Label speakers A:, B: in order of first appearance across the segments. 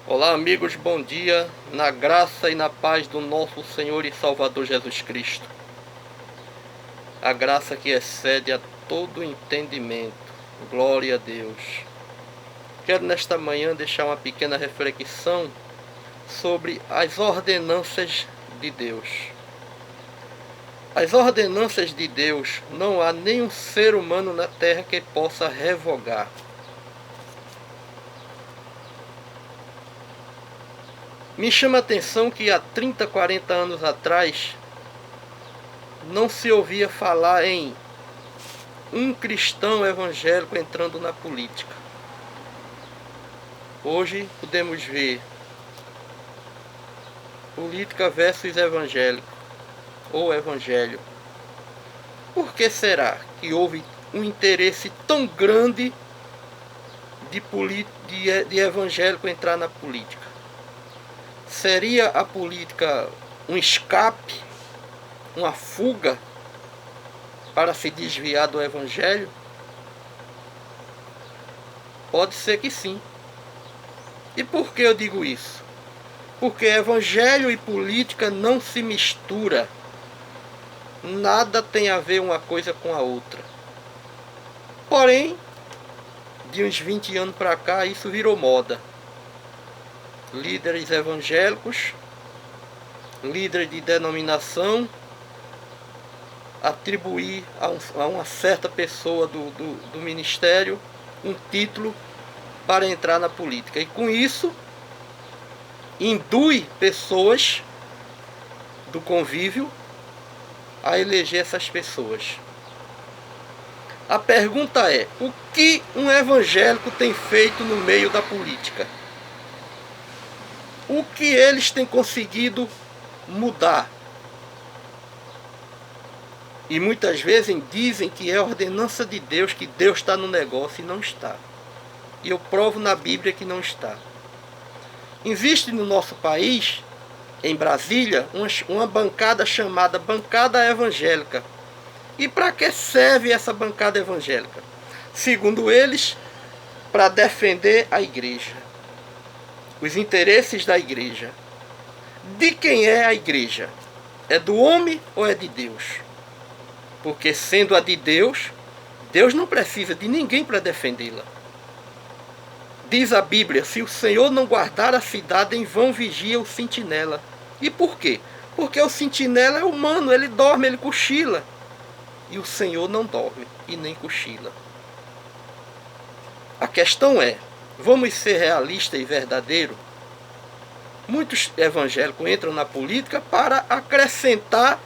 A: Olá, amigos, bom dia, na graça e na paz do nosso Senhor e Salvador Jesus Cristo. A graça que excede a todo entendimento. Glória a Deus. Quero nesta manhã deixar uma pequena reflexão sobre as ordenanças de Deus. As ordenanças de Deus não há nenhum ser humano na terra que possa revogar. Me chama a atenção que há 30, 40 anos atrás não se ouvia falar em um cristão evangélico entrando na política. Hoje podemos ver política versus evangélico ou evangelho. Por que será que houve um interesse tão grande de evangélico entrar na política? Seria a política um escape, uma fuga para se desviar do evangelho? Pode ser que sim. E por que eu digo isso? Porque evangelho e política não se mistura. Nada tem a ver uma coisa com a outra. Porém, de uns 20 anos para cá, isso virou moda. Líderes evangélicos, líderes de denominação, atribuir a uma certa pessoa do ministério um título para entrar na política. E com isso, induz pessoas do convívio a eleger essas pessoas. A pergunta é: o que um evangélico tem feito no meio da política? O que eles têm conseguido mudar? E muitas vezes dizem que é a ordenança de Deus, que Deus está no negócio, e não está. E eu provo na Bíblia que não está. Existe no nosso país, em Brasília, uma bancada chamada Bancada Evangélica. E para que serve essa bancada evangélica? Segundo eles, para defender a igreja, os interesses da igreja. De quem é a igreja? É do homem ou é de Deus? Porque sendo a de Deus, Deus não precisa de ninguém para defendê-la. Diz a Bíblia: se o Senhor não guardar a cidade, em vão vigia o sentinela. E por quê? Porque o sentinela é humano, ele dorme, ele cochila. E o Senhor não dorme e nem cochila. A questão é, vamos ser realistas e verdadeiros? Muitos evangélicos entram na política para acrescentar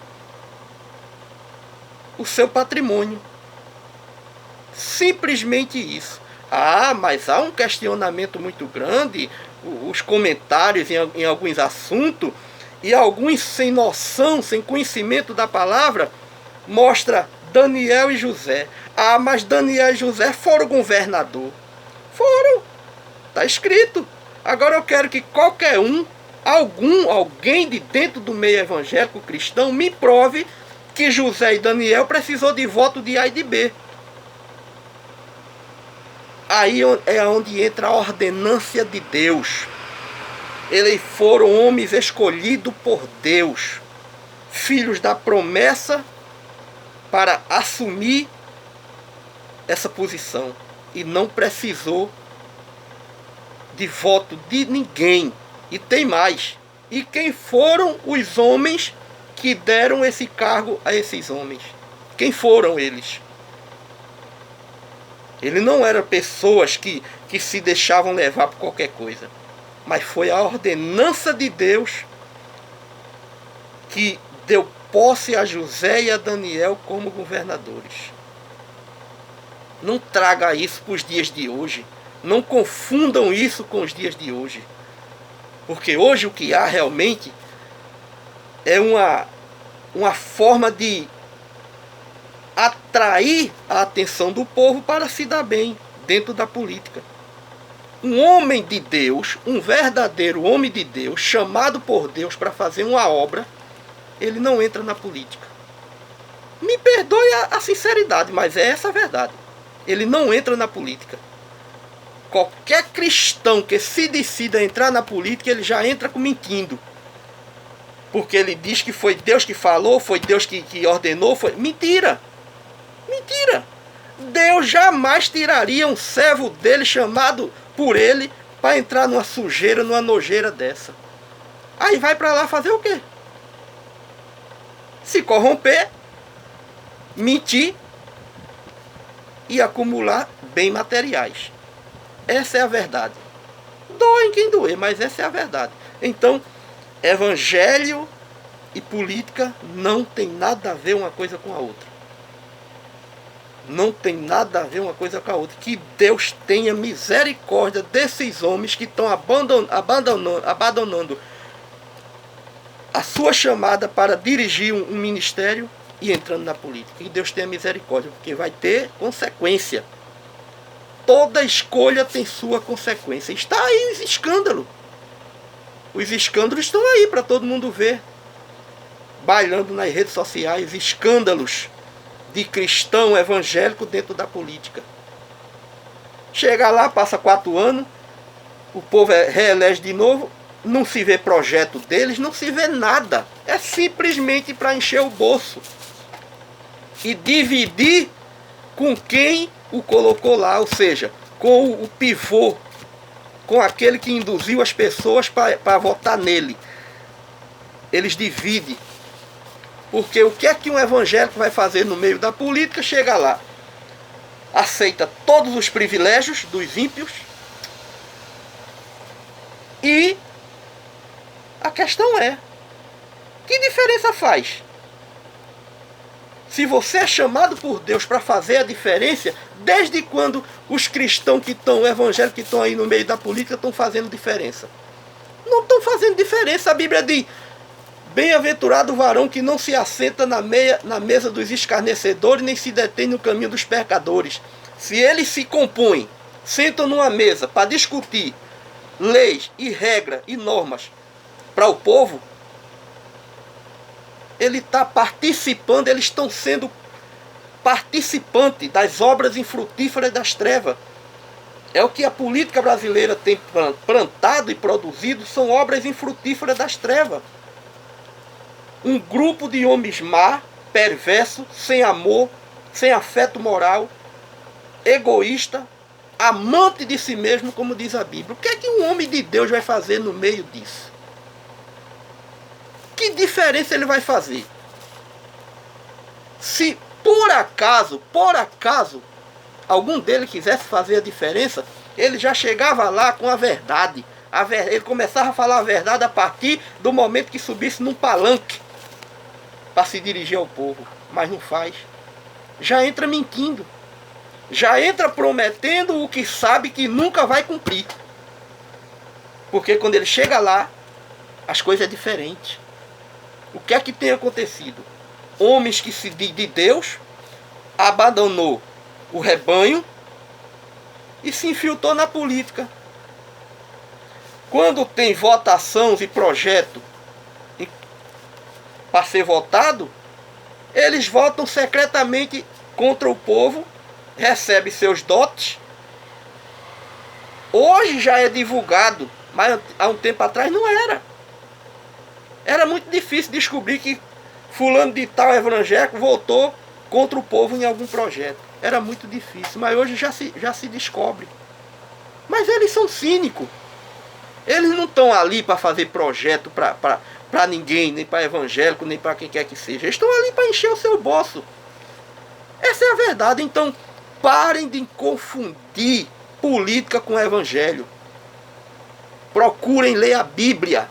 A: o seu patrimônio. Simplesmente isso. Mas há um questionamento muito grande, os comentários em alguns assuntos, e alguns sem noção, sem conhecimento da palavra, mostra Daniel e José. Mas Daniel e José foram governador. Foram. Está escrito. Agora eu quero que qualquer alguém de dentro do meio evangélico cristão me prove que José e Daniel precisou de voto de A e de B. Aí é onde entra a ordenância de Deus. Eles foram homens escolhidos por Deus, filhos da promessa, para assumir essa posição. E não precisou de voto de ninguém. E tem mais. E quem foram os homens que deram esse cargo a esses homens? Quem foram eles? Ele não eram pessoas que se deixavam levar por qualquer coisa. Mas foi a ordenança de Deus que deu posse a José e a Daniel como governadores. Não traga isso para os dias de hoje. Não confundam isso com os dias de hoje. Porque hoje o que há realmente é uma forma de atrair a atenção do povo para se dar bem dentro da política. Um homem de Deus, um verdadeiro homem de Deus, chamado por Deus para fazer uma obra, ele não entra na política. Me perdoe a sinceridade, mas é essa a verdade. Ele não entra na política. Qualquer cristão que se decida a entrar na política, ele já entra mentindo. Porque ele diz que foi Deus que falou, foi Deus que ordenou. Foi mentira. Mentira. Deus jamais tiraria um servo dele chamado por ele para entrar numa sujeira, numa nojeira dessa. Aí vai para lá fazer o quê? Se corromper, mentir e acumular bens materiais. Essa é a verdade. Doa em quem doer, mas essa é a verdade. Então, evangelho e política não tem nada a ver uma coisa com a outra. Não tem nada a ver uma coisa com a outra. Que Deus tenha misericórdia desses homens que estão abandonando a sua chamada para dirigir um ministério e entrando na política. Que Deus tenha misericórdia, porque vai ter consequência. Toda escolha tem sua consequência. Está aí os escândalos. Os escândalos estão aí para todo mundo ver. Bailando nas redes sociais, escândalos de cristão evangélico dentro da política. Chega lá, passa 4 anos, o povo reelege de novo, não se vê projeto deles, não se vê nada. É simplesmente para encher o bolso e dividir com quem o colocou lá, ou seja, com o pivô, com aquele que induziu as pessoas para votar nele. Eles dividem. Porque o que é que um evangélico vai fazer no meio da política? Chega lá, aceita todos os privilégios dos ímpios e a questão é, que diferença faz? Se você é chamado por Deus para fazer a diferença, desde quando os cristãos que estão, evangélicos que estão aí no meio da política estão fazendo diferença? Não estão fazendo diferença. A Bíblia diz: bem-aventurado o varão que não se assenta na mesa dos escarnecedores, nem se detém no caminho dos pecadores. Se eles se compõem, sentam numa mesa para discutir leis e regras e normas para o povo, ele está participando, eles estão sendo participantes das obras infrutíferas das trevas. É o que a política brasileira tem plantado e produzido, são obras infrutíferas das trevas. Um grupo de homens má, perverso, sem amor, sem afeto moral, egoísta, amante de si mesmo, como diz a Bíblia. O que é que um homem de Deus vai fazer no meio disso? Que diferença ele vai fazer? Se por acaso, algum deles quisesse fazer a diferença, ele já chegava lá com a verdade. Ele começava a falar a verdade a partir do momento que subisse num palanque para se dirigir ao povo, mas não faz. Já entra mentindo, já entra prometendo o que sabe que nunca vai cumprir, porque quando ele chega lá, as coisas é diferente. O que é que tem acontecido? Homens que se dizem de Deus abandonou o rebanho e se infiltrou na política. Quando tem votações e projeto para ser votado, eles votam secretamente contra o povo, recebem seus dotes. Hoje já é divulgado, mas há um tempo atrás não era. Era muito difícil descobrir que fulano de tal evangélico votou contra o povo em algum projeto. Era muito difícil, mas hoje já se descobre. Mas eles são cínicos. Eles não estão ali para fazer projeto para ninguém, nem para evangélico, nem para quem quer que seja. Eles estão ali para encher o seu bolso. Essa é a verdade. Então, parem de confundir política com evangelho. Procurem ler a Bíblia.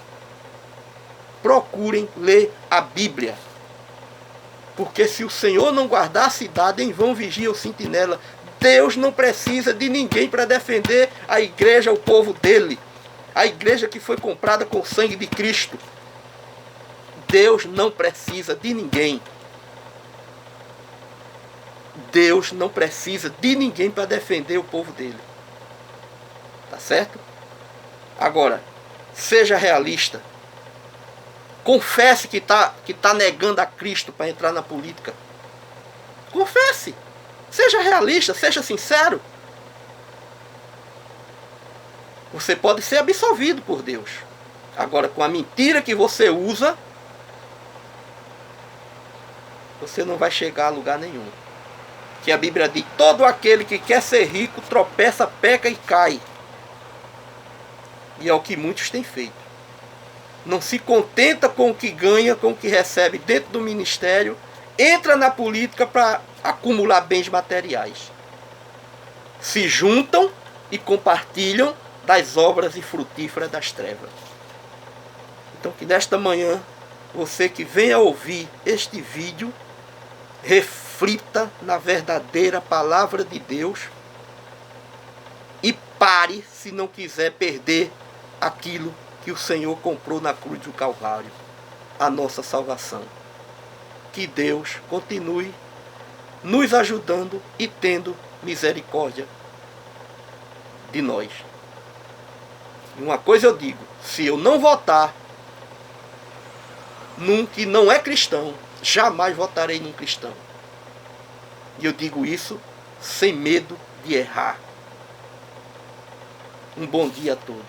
A: Procurem ler a Bíblia. Porque se o Senhor não guardar a cidade, em vão vigia o sentinela. Deus não precisa de ninguém para defender a igreja, o povo dele. A igreja que foi comprada com o sangue de Cristo. Deus não precisa de ninguém. Deus não precisa de ninguém para defender o povo dele. Tá certo? Agora, seja realista. Confesse que tá negando a Cristo para entrar na política. Confesse. Seja realista, seja sincero. Você pode ser absolvido por Deus. Agora, com a mentira que você usa, você não vai chegar a lugar nenhum. Que a Bíblia diz: todo aquele que quer ser rico tropeça, peca e cai. E é o que muitos têm feito. Não se contenta com o que ganha, com o que recebe dentro do ministério, entra na política para acumular bens materiais. Se juntam e compartilham das obras infrutíferas das trevas. Então que nesta manhã, você que venha ouvir este vídeo, reflita na verdadeira palavra de Deus e pare, se não quiser perder aquilo que o Senhor comprou na cruz do Calvário, a nossa salvação. Que Deus continue nos ajudando e tendo misericórdia de nós. E uma coisa eu digo: se eu não votar num que não é cristão, jamais votarei num cristão. E eu digo isso sem medo de errar. Um bom dia a todos.